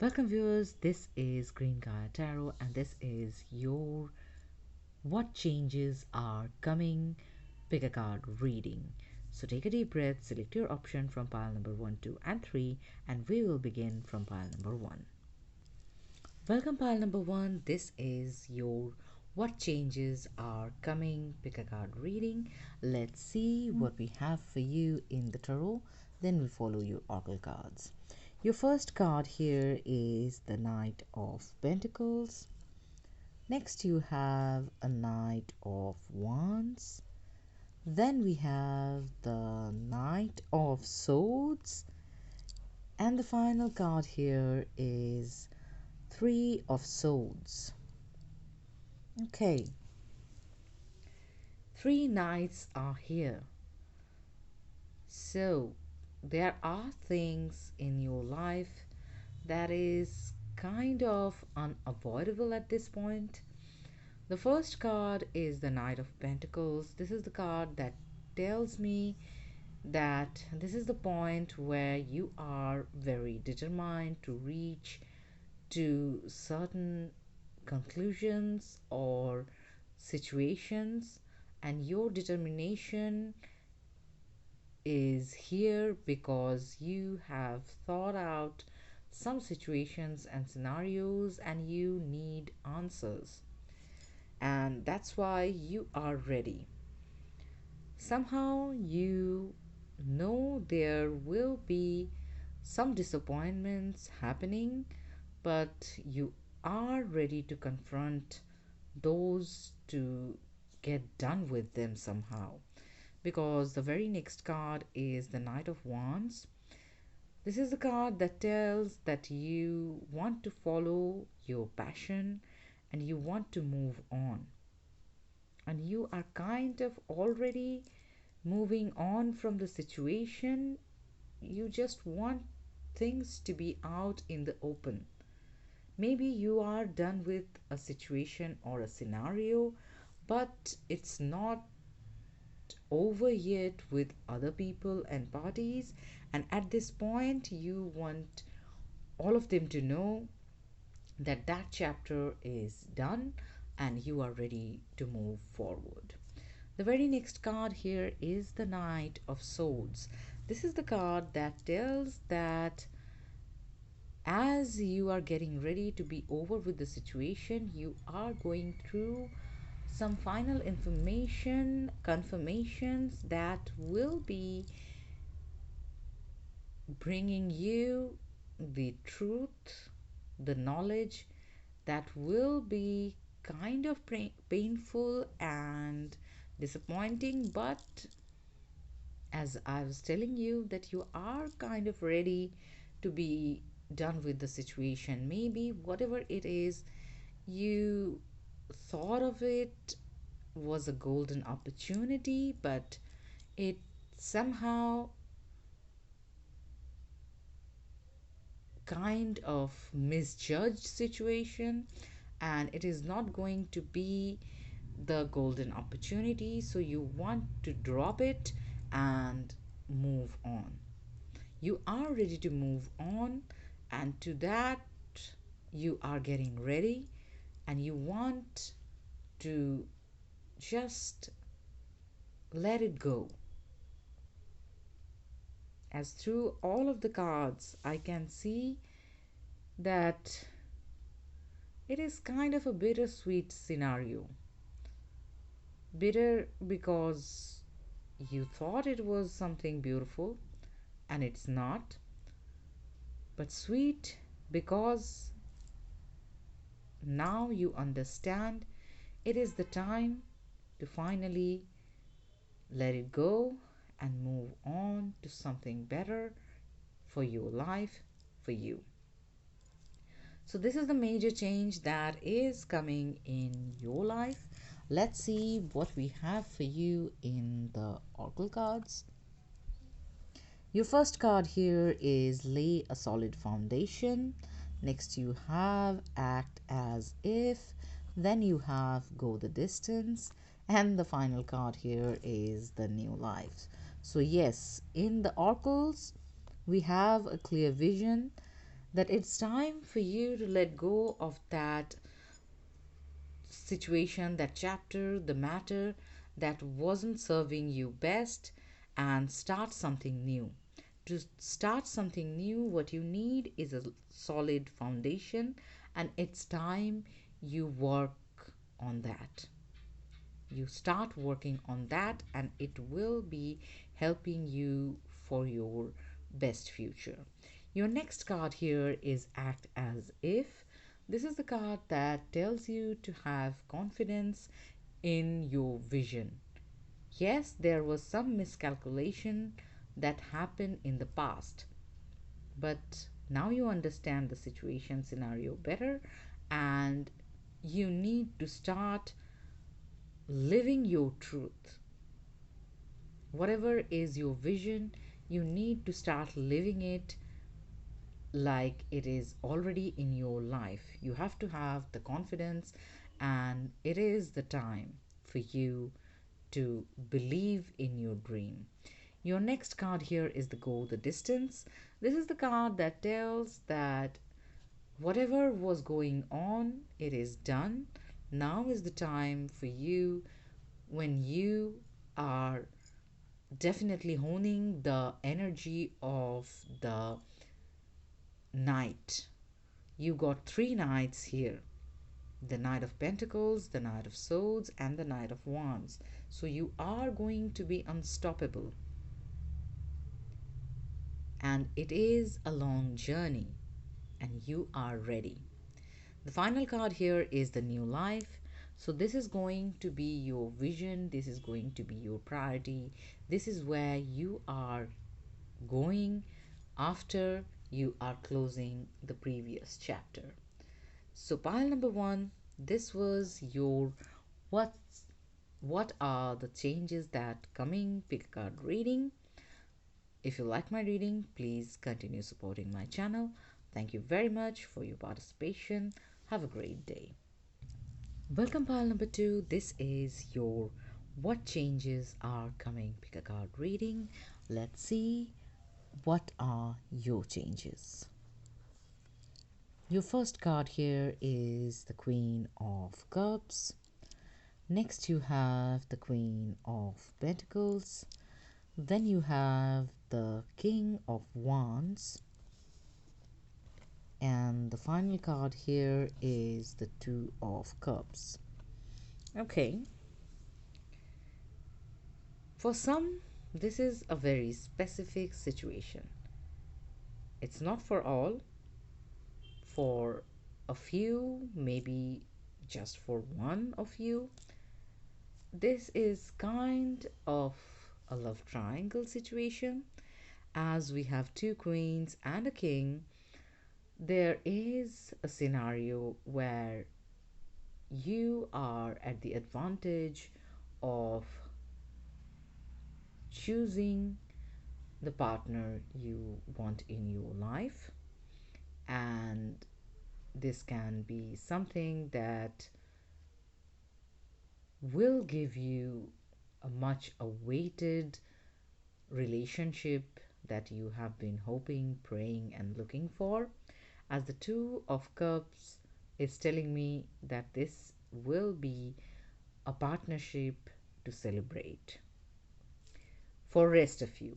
Welcome viewers, this is Green Gaia Tarot and this is your What Changes Are Coming Pick a Card reading. So take a deep breath, select your option from pile number 1, 2 and 3 and we will begin from pile number 1. Welcome pile number 1, this is your What Changes Are Coming Pick a Card reading. Let's see what we have for you in the tarot, then we'll follow your oracle cards. Your first card here is the Knight of Pentacles. Next you have a Knight of Wands. Then we have the Knight of Swords. And the final card here is Three of Swords. Okay. 3 knights are here. So there are things in your life that is kind of unavoidable at this point. The first card is the Knight of Pentacles. This is the card that tells me that this is the point where you are very determined to reach to certain conclusions or situations, and your determination is here because you have thought out some situations and scenarios and you need answers, and that's why you are ready. Somehow you know there will be some disappointments happening, but you are ready to confront those, to get done with them somehow, because the very next card is the Knight of Wands. This is the card that tells that you want to follow your passion and you want to move on, and you are kind of already moving on from the situation. You just want things to be out in the open. Maybe you are done with a situation or a scenario, but it's not over yet with other people and parties, and at this point you want all of them to know that that chapter is done and you are ready to move forward. The very next card here is the Knight of Swords. This is the card that tells that as you are getting ready to be over with the situation, you are going through some final information, confirmations that will be bringing you the truth, the knowledge that will be kind of painful and disappointing, but as I was telling you, that you are kind of ready to be done with the situation. Maybe whatever it is, you thought of it was a golden opportunity, but it somehow kind of misjudged situation, and it is not going to be the golden opportunity, so you want to drop it and move on. You are ready to move on, and to that you are getting ready, and you want to just let it go. As through all of the cards I can see that it is kind of a bittersweet scenario. Bitter because you thought it was something beautiful and it's not, but sweet because now you understand it is the time to finally let it go and move on to something better for your life, for you. So this is the major change that is coming in your life. Let's see what we have for you in the oracle cards. Your first card here is Lay a Solid Foundation. Next you have Act as If. Then you have Go the Distance. And the final card here is the New Life. So yes, in the oracles we have a clear vision that it's time for you to let go of that situation, that chapter, the matter that wasn't serving you best, and start something new. To start something new, what you need is a solid foundation, and it's time you work on that. You start working on that, and it will be helping you for your best future. Your next card here is Act As If. This is the card that tells you to have confidence in your vision. Yes, there was some miscalculation that happened in the past, but now you understand the situation scenario better, and you need to start living your truth. Whatever is your vision, you need to start living it like it is already in your life. You have to have the confidence, and it is the time for you to believe in your dream. Your next card here is the Go the Distance. This is the card that tells that whatever was going on, it is done. Now is the time for you, when you are definitely honing the energy of the knight. You got three knights here: the Knight of Pentacles, the Knight of Swords, and the Knight of Wands. So you are going to be unstoppable, and it is a long journey, and you are ready. The final card here is the New Life. So this is going to be your vision, this is going to be your priority, this is where you are going after you are closing the previous chapter. So pile number one, this was your what what are the changes that coming pick a card reading. If you like my reading, please continue supporting my channel. Thank you very much for your participation. Have a great day. Welcome pile number two. This is your what changes are coming pick a card reading. Let's see what are your changes. Your first card here is the Queen of Cups. Next you have the Queen of Pentacles. Then you have the King of Wands. And the final card here is the Two of Cups. Okay. For some, this is a very specific situation. It's not for all. For a few, maybe just for one of you, this is kind of a love triangle situation. As we have two queens and a king, there is a scenario where you are at the advantage of choosing the partner you want in your life, and this can be something that will give you a much awaited relationship that you have been hoping, praying, and looking for. As the Two of Cups is telling me that this will be a partnership to celebrate for rest of you.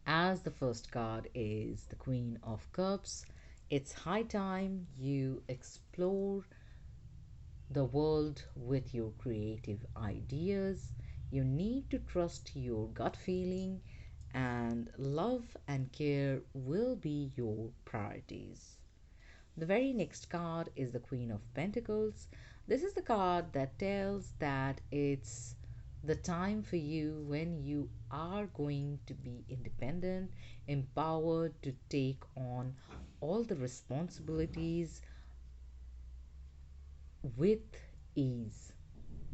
As the first card is the Queen of Cups, it's high time you explore the world with your creative ideas. You need to trust your gut feeling, and love and care will be your priorities. The very next card is the Queen of Pentacles. This is the card that tells that it's the time for you when you are going to be independent, empowered to take on all the responsibilities with ease.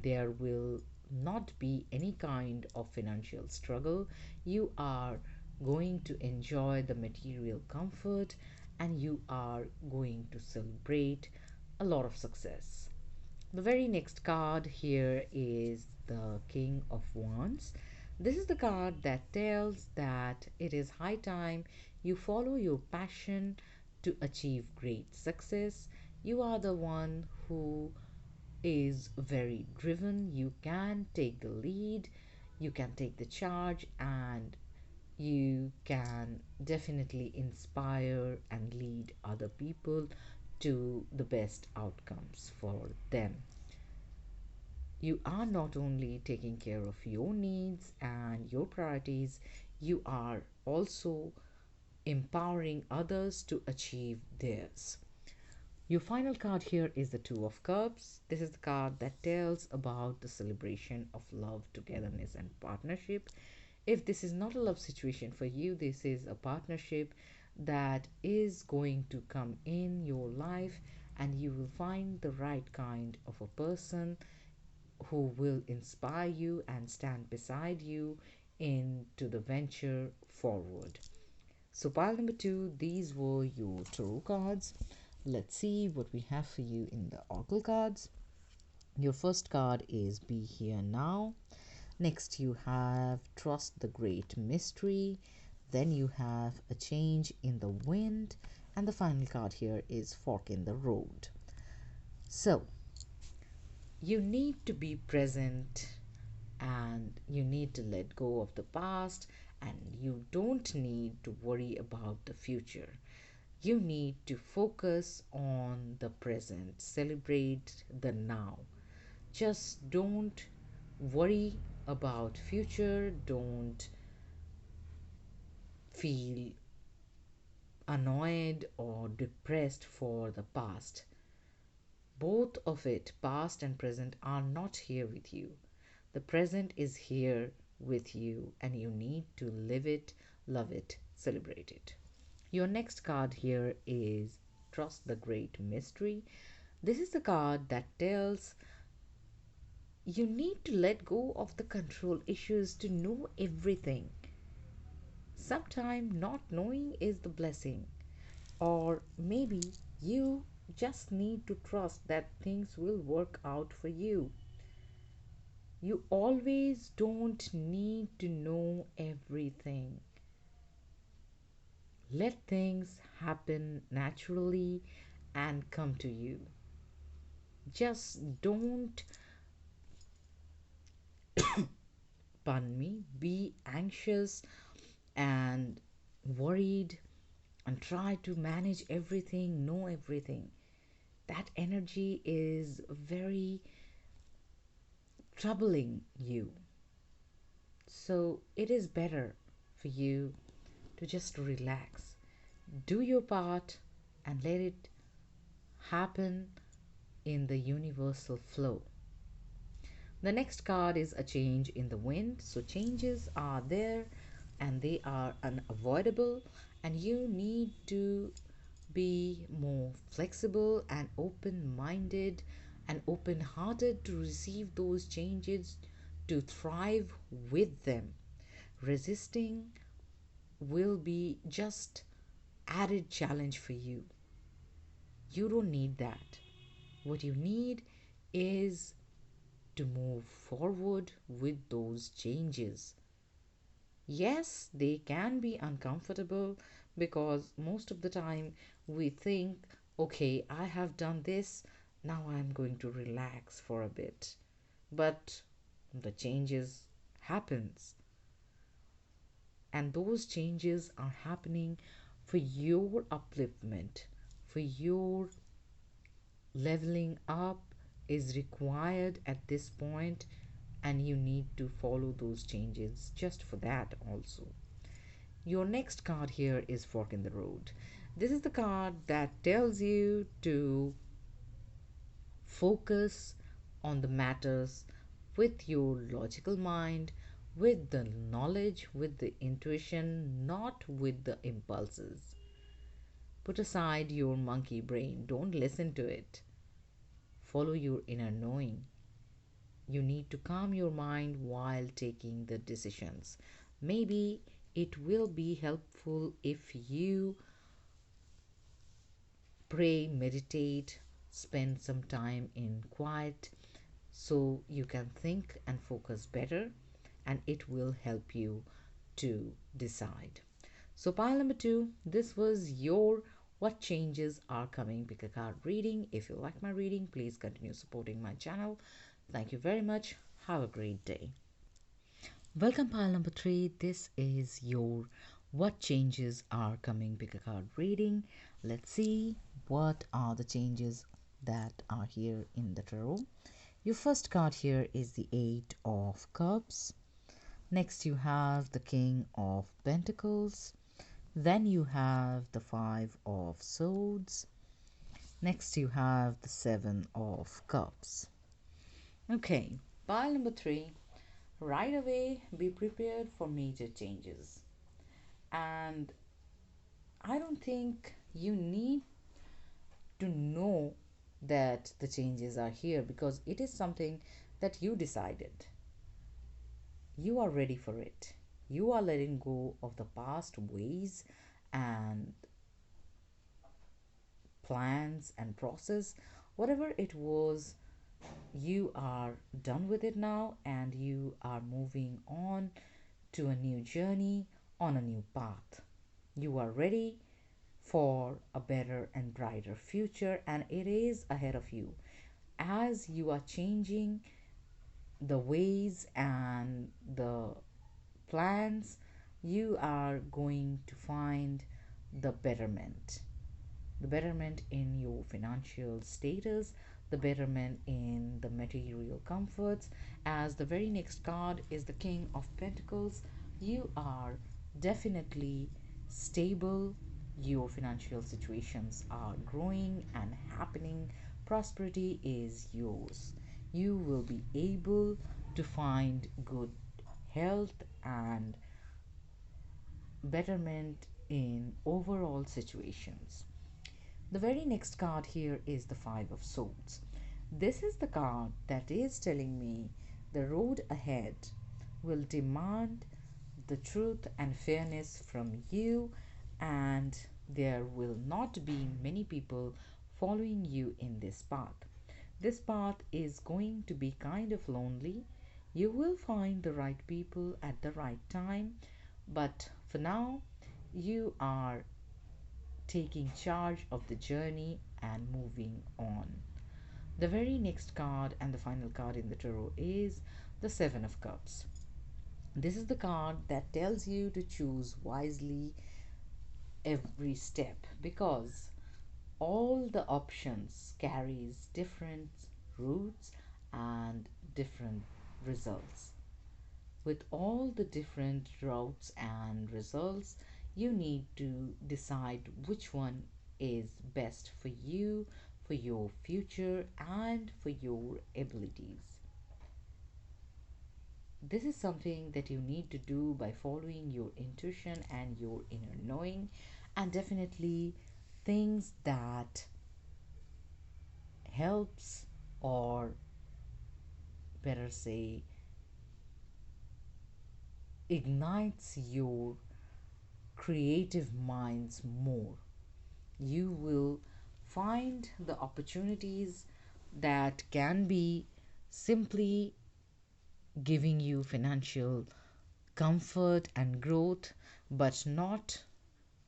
There will not be any kind of financial struggle. You are going to enjoy the material comfort, and you are going to celebrate a lot of success. The very next card here is the King of Wands. This is the card that tells that it is high time you follow your passion, to achieve great success. You are the one who is very driven. You can take the lead, you can take the charge, and you can definitely inspire and lead other people to the best outcomes for them. You are not only taking care of your needs and your priorities, you are also empowering others to achieve theirs. Your final card here is the Two of Cups. This is the card that tells about the celebration of love, togetherness, and partnership. If this is not a love situation for you, this is a partnership that is going to come in your life, and you will find the right kind of a person who will inspire you and stand beside you into the venture forward. So, pile number two, these were your tarot cards. Let's see what we have for you in the oracle cards. Your first card is Be Here Now. Next, you have Trust the Great Mystery. Then you have A Change in the Wind. And the final card here is Fork in the Road. So, you need to be present and you need to let go of the past, and you don't need to worry about the future. You need to focus on the present, celebrate the now. Just don't worry about future, don't feel annoyed or depressed for the past. Both of it, past and present, are not here with you. The present is here with you, and you need to live it, love it, celebrate it. Your next card here is Trust the Great Mystery. This is the card that tells you need to let go of the control issues to know everything. Sometimes not knowing is the blessing, or maybe you just need to trust that things will work out for you. You always don't need to know everything. Let things happen naturally and come to you. Just don't, pardon me, be anxious and worried and try to manage everything, know everything. That energy is very troubling you. So it is better for you to just relax, do your part, and let it happen in the universal flow. The next card is A Change in the Wind. So changes are there and they are unavoidable, and you need to be more flexible and open minded and open hearted to receive those changes, to thrive with them. Resisting will be just added challenge for you. You don't need that. What you need is to move forward with those changes. Yes, they can be uncomfortable because most of the time we think, okay, I have done this, now I'm going to relax for a bit. But the changes happens, and those changes are happening for your upliftment, for your leveling up is required at this point, and you need to follow those changes just for that also. Your next card here is Fork in the Road. This is the card that tells you to focus on the matters with your logical mind, with the knowledge, with the intuition, not with the impulses. Put aside your monkey brain, don't listen to it. Follow your inner knowing. You need to calm your mind while taking the decisions. Maybe it will be helpful if you pray, meditate, spend some time in quiet so you can think and focus better, and it will help you to decide. So, pile number two, this was your what changes are coming. Pick a card reading. If you like my reading, please continue supporting my channel. Thank you very much. Have a great day. Welcome, pile number 3. This is your what changes are coming. Pick a card reading. Let's see what are the changes that are here in the tarot. Your first card here is the Eight of Cups. Next, you have the King of Pentacles. Then you have the Five of Swords. Next, you have the Seven of Cups. Okay, pile number 3. Right away, be prepared for major changes. And I don't think you need to know that the changes are here, because it is something that you decided. You are ready for it. You are letting go of the past ways and plans and process. Whatever it was, you are done with it now, and you are moving on to a new journey, on a new path. You are ready for a better and brighter future, and it is ahead of you. As you are changing the ways and the plans, you are going to find the betterment. The betterment in your financial status, the betterment in the material comforts. As the very next card is the King of Pentacles, you are definitely stable. Your financial situations are growing and happening. Prosperity is yours. You will be able to find good health and betterment in overall situations. The very next card here is the Five of Swords. This is the card that is telling me the road ahead will demand the truth and fairness from you, and there will not be many people following you in this path. This path is going to be kind of lonely. You will find the right people at the right time, but for now, you are taking charge of the journey and moving on. The very next card and the final card in the tarot is the Seven of Cups. This is the card that tells you to choose wisely every step, because all the options carries different routes and different results. With all the different routes and results, you need to decide which one is best for you, for your future, and for your abilities. This is something that you need to do by following your intuition and your inner knowing, and definitely things that helps, or better say ignites your creative minds more. You will find the opportunities that can be simply giving you financial comfort and growth, but not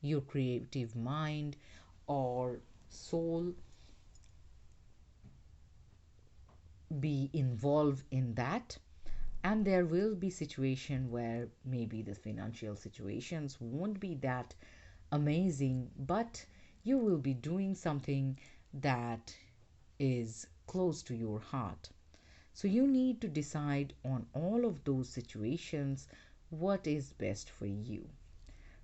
your creative mind or soul be involved in that. And there will be situation where maybe the financial situations won't be that amazing, but you will be doing something that is close to your heart. So you need to decide on all of those situations what is best for you.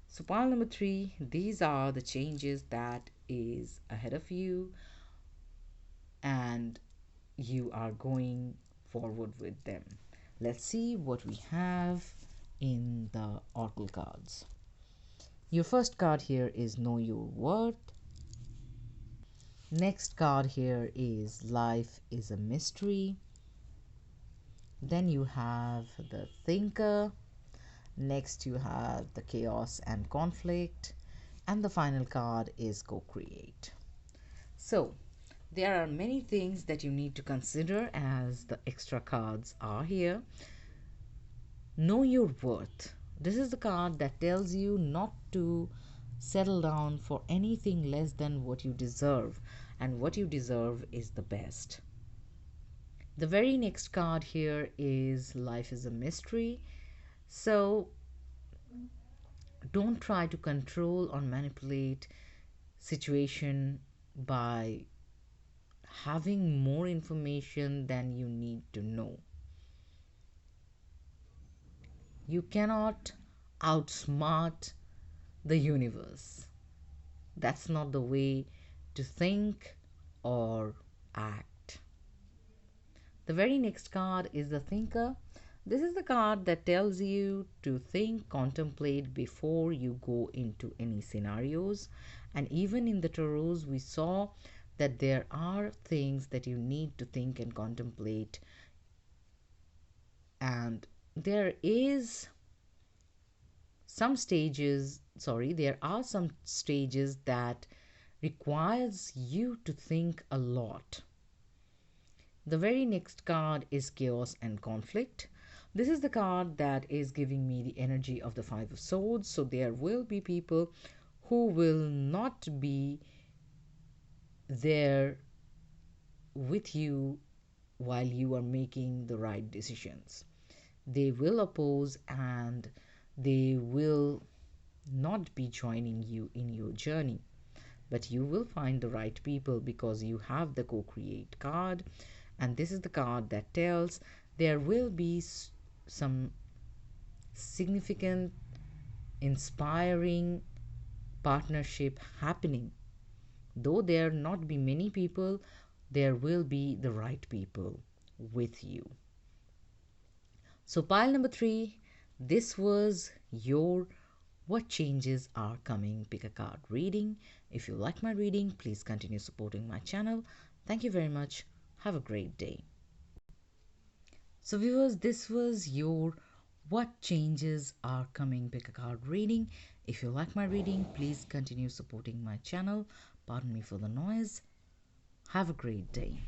So pile number 3, these are the changes that is ahead of you, and you are going forward with them. Let's see what we have in the oracle cards. Your first card here is Know Your Worth. Next card here is Life is a Mystery. Then you have the Thinker. Next you have the Chaos and Conflict. And the final card is Co-Create. So there are many things that you need to consider as the extra cards are here. Know your worth. This is the card that tells you not to settle down for anything less than what you deserve, and what you deserve is the best. The very next card here is life is a mystery. So don't try to control or manipulate situation by having more information than you need to know. You cannot outsmart the universe. That's not the way to think or act. The very next card is the Thinker. This is the card that tells you to think, contemplate before you go into any scenarios. And even in the tarots, we saw that there are things that you need to think and contemplate. And there are some stages that requires you to think a lot. The very next card is Chaos and Conflict. This is the card that is giving me the energy of the Five of Swords. So there will be people who will not be there with you while you are making the right decisions. They will oppose and they will not be joining you in your journey. But you will find the right people because you have the co-create card, and this is the card that tells there will be some significant, inspiring partnership happening. Though there not be many people, there will be the right people with you. So pile number 3, this was your what changes are coming pick a card reading. If you like my reading, please continue supporting my channel. Thank you very much. Have a great day. So viewers, this was your what changes are coming pick a card reading. If you like my reading, please continue supporting my channel. Pardon me for the noise. Have a great day.